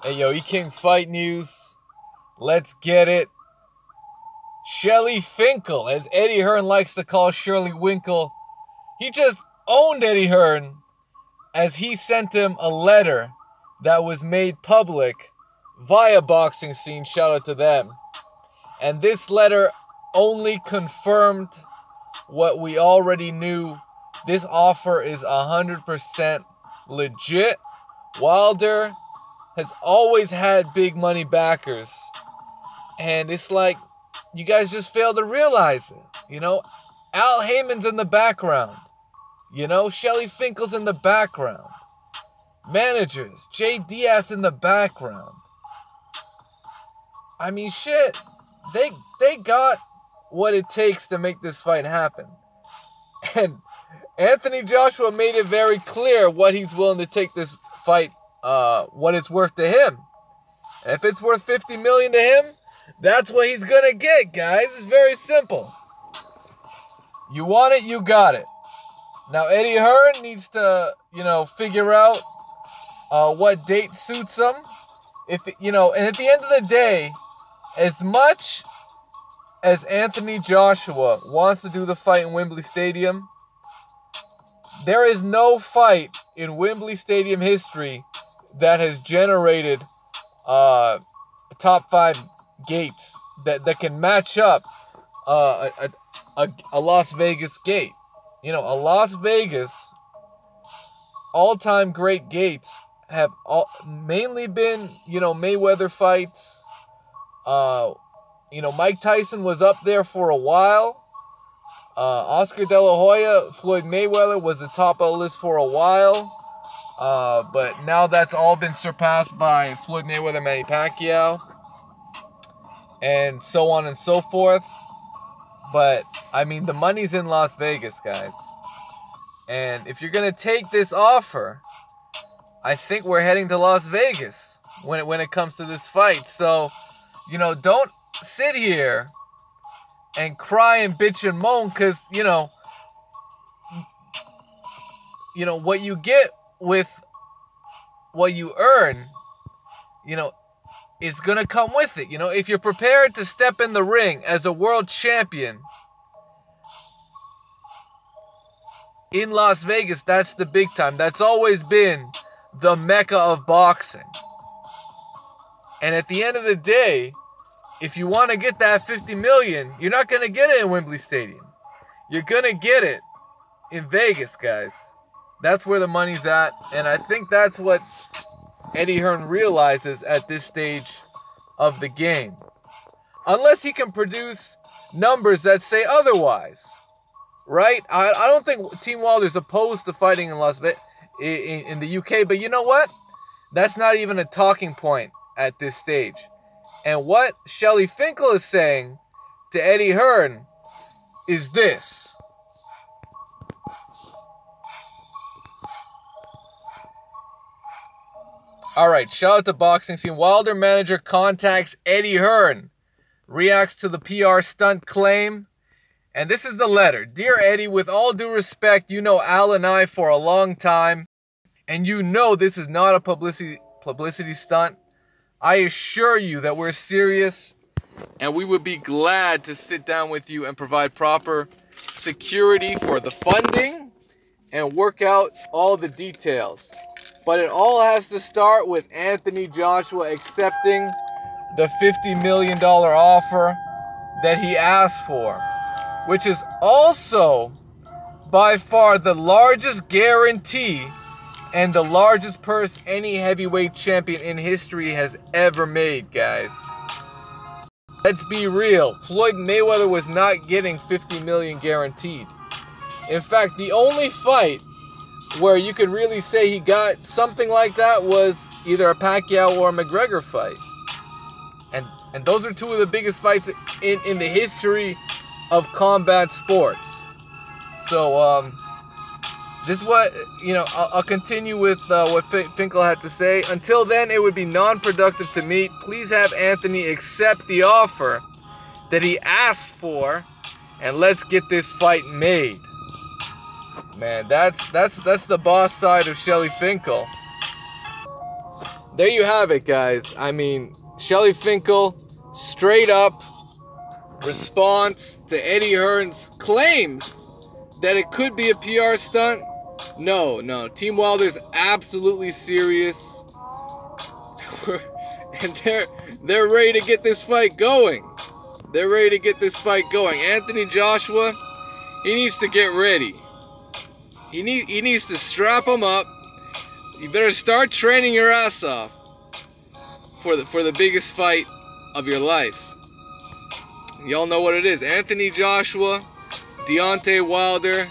Hey, yo, E-King Fight News. Let's get it. Shelly FINKEL, as Eddie Hearn likes to call Shirley Winkle. He just owned Eddie Hearn as he sent him a letter that was made public via Boxing Scene. Shout out to them. And this letter only confirmed what we already knew. This offer is 100% legit. Wilder has always had big money backers. And it's like, you guys just fail to realize it. You know, Al Heyman's in the background. You know, Shelly FINKEL's in the background. Managers, Jay Diaz in the background. I mean, shit. They got what it takes to make this fight happen. And Anthony Joshua made it very clear what he's willing to take this fight, what it's worth to him. And if it's worth $50 million to him, that's what he's gonna get, guys. It's very simple. You want it, you got it. Now Eddie Hearn needs to, figure out what date suits him. And at the end of the day, as much as Anthony Joshua wants to do the fight in Wembley Stadium, there is no fight in Wembley Stadium history that has generated top 5 gates that can match up a Las Vegas gate. A Las Vegas all-time great gates have mainly been, Mayweather fights. Mike Tyson was up there for a while. Oscar De La Hoya, Floyd Mayweather was the top of the list for a while. But now that's all been surpassed by Floyd Mayweather, Manny Pacquiao, and so on and so forth. But, I mean, the money's in Las Vegas, guys. And if you're going to take this offer, I think we're heading to Las Vegas when it comes to this fight. So, don't sit here and cry and bitch and moan, because, what you get with what you earn, it's going to come with it. If you're prepared to step in the ring as a world champion in Las Vegas, that's the big time. That's always been the mecca of boxing. And at the end of the day, if you want to get that $50 million, you're not going to get it in Wembley Stadium. You're going to get it in Vegas, guys. That's where the money's at. And I think that's what Eddie Hearn realizes at this stage of the game. Unless he can produce numbers that say otherwise. Right? I don't think Team Wilder's opposed to fighting in Las Vegas, in the UK. But you know what? That's not even a talking point at this stage. And what Shelly FINKEL is saying to Eddie Hearn is this. Alright, shout out to Boxing Scene. Wilder manager contacts Eddie Hearn. Reacts to the PR stunt claim. And this is the letter. Dear Eddie, with all due respect, you know Al and I for a long time. And you know this is not a publicity stunt. I assure you that we're serious, and we would be glad to sit down with you and provide proper security for the funding and work out all the details. But it all has to start with Anthony Joshua accepting the $50 million offer that he asked for, which is also by far the largest guarantee and the largest purse any heavyweight champion in history has ever made, guys. Let's be real. Floyd Mayweather was not getting $50 million guaranteed. In fact, the only fight where you could really say he got something like that was either a Pacquiao or a McGregor fight. And those are two of the biggest fights in the history of combat sports. So, this is what, I'll continue with what FINKEL had to say. Until then, it would be non-productive to meet. Please have Anthony accept the offer that he asked for, and let's get this fight made. Man, that's the boss side of Shelly FINKEL. there you have it, guys. I mean, Shelly FINKEL, straight up response to Eddie Hearn's claims that it could be a PR stunt. No, Team Wilder's absolutely serious. And they're ready to get this fight going. They're ready to get this fight going. Anthony Joshua, he needs to get ready. He needs to strap him up. You better start training your ass off for the biggest fight of your life. Y'all know what it is. Anthony Joshua, Deontay Wilder.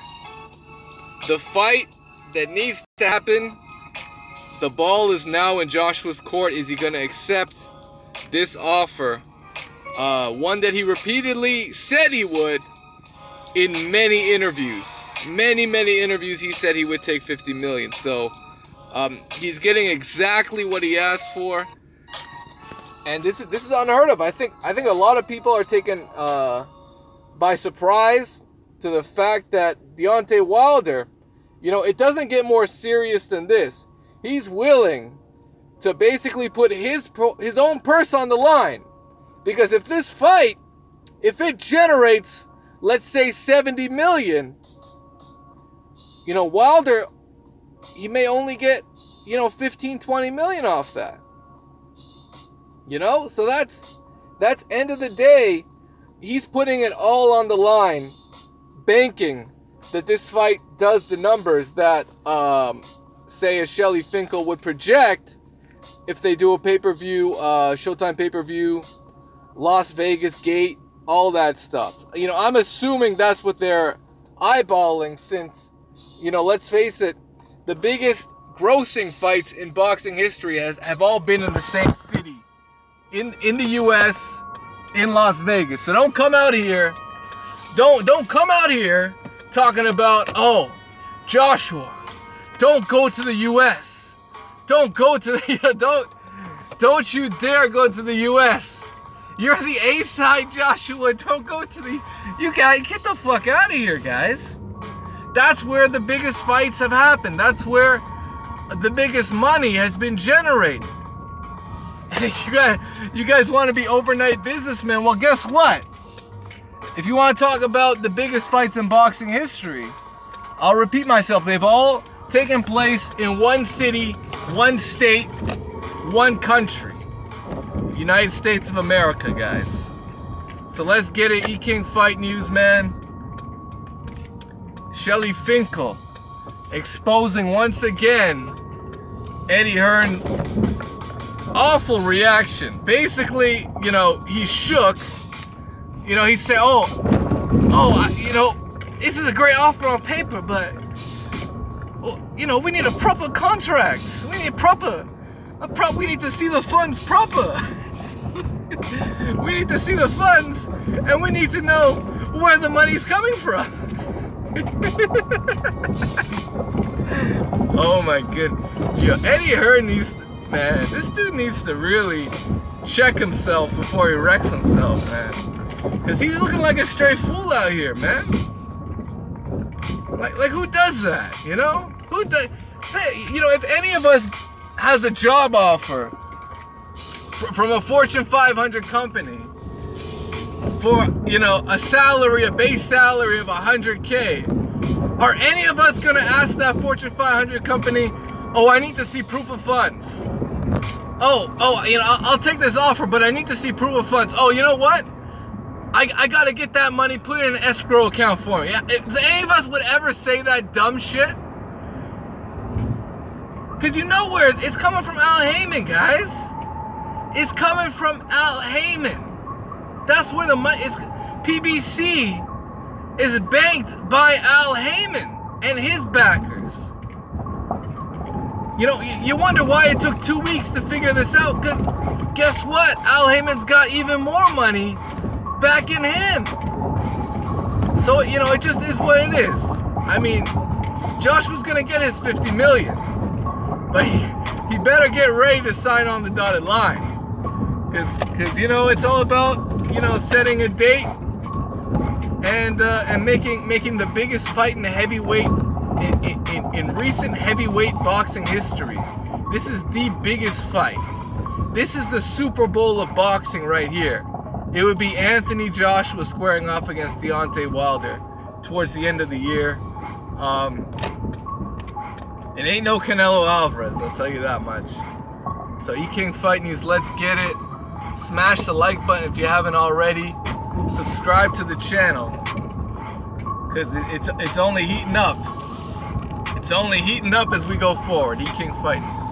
The fight that needs to happen. The ball is now in Joshua's court. Is he going to accept this offer? One that he repeatedly said he would in many interviews. Many interviews he said he would take $50 million. So he's getting exactly what he asked for. And this is unheard of. I think a lot of people are taken by surprise to the fact that Deontay Wilder, you know, it doesn't get more serious than this. He's willing to basically put his own purse on the line. Because if this fight, if it generates, let's say, $70 million, you know, Wilder, he may only get, you know, 15, 20 million off that. You know? So that's end of the day, he's putting it all on the line, banking that this fight does the numbers that, say, a Shelly FINKEL would project if they do a pay-per-view, Showtime pay-per-view, Las Vegas gate, all that stuff. You know, I'm assuming that's what they're eyeballing since, you know, let's face it, the biggest grossing fights in boxing history have all been in the same city, in the U.S., in Las Vegas. So don't come out here, don't come out here talking about, oh, Joshua, don't go to the U.S. Don't go to the, don't you dare go to the U.S. You're the A-side, Joshua. Don't go to the, you guys, get the fuck out of here, guys. That's where the biggest fights have happened. That's where the biggest money has been generated. And you guys want to be overnight businessmen, well, guess what? If you want to talk about the biggest fights in boxing history, I'll repeat myself. They've all taken place in one city, one state, one country. United States of America, guys. So let's get it. E-King Fight News, man. Shelly FINKEL exposing once again Eddie Hearn. Awful reaction. Basically, you know, he shook. You know, he said, you know, this is a great offer on paper, but, you know, we need a proper contract. We need we need to see the funds proper. We need to see the funds, and we need to know where the money's coming from. Oh my goodness. Yo, Eddie Hearn needs to, man, this dude needs to really check himself before he wrecks himself, man. Because he's looking like a straight fool out here, man. Like who does that, you know? Who does, say, you know, if any of us has a job offer from a Fortune 500 company for, you know, a base salary of 100K, are any of us gonna ask that Fortune 500 company, oh, I need to see proof of funds? Oh, you know, I'll take this offer, but I need to see proof of funds. Oh, you know what? I gotta get that money, put it in an escrow account for me. Yeah, if any of us would ever say that dumb shit, because you know where it's coming from. Al Heyman, guys. It's coming from Al Heyman. That's where the money is. PBC is banked by Al Heyman and his backers. You know, you wonder why it took 2 weeks to figure this out, because guess what? Al Heyman's got even more money back in him. So, you know, it just is what it is. I mean, Joshua's gonna get his 50 million, but he better get ready to sign on the dotted line, because you know, it's all about, you know, setting a date and making the biggest fight in the heavyweight in recent heavyweight boxing history. This is the biggest fight. This is the Super Bowl of boxing right here. It would be Anthony Joshua squaring off against Deontay Wilder towards the end of the year. It ain't no Canelo Alvarez, I'll tell you that much. So E-King Fight News, let's get it. Smash the like button if you haven't already. Subscribe to the channel, because it's only heating up. It's only heating up as we go forward. E-King Fight News.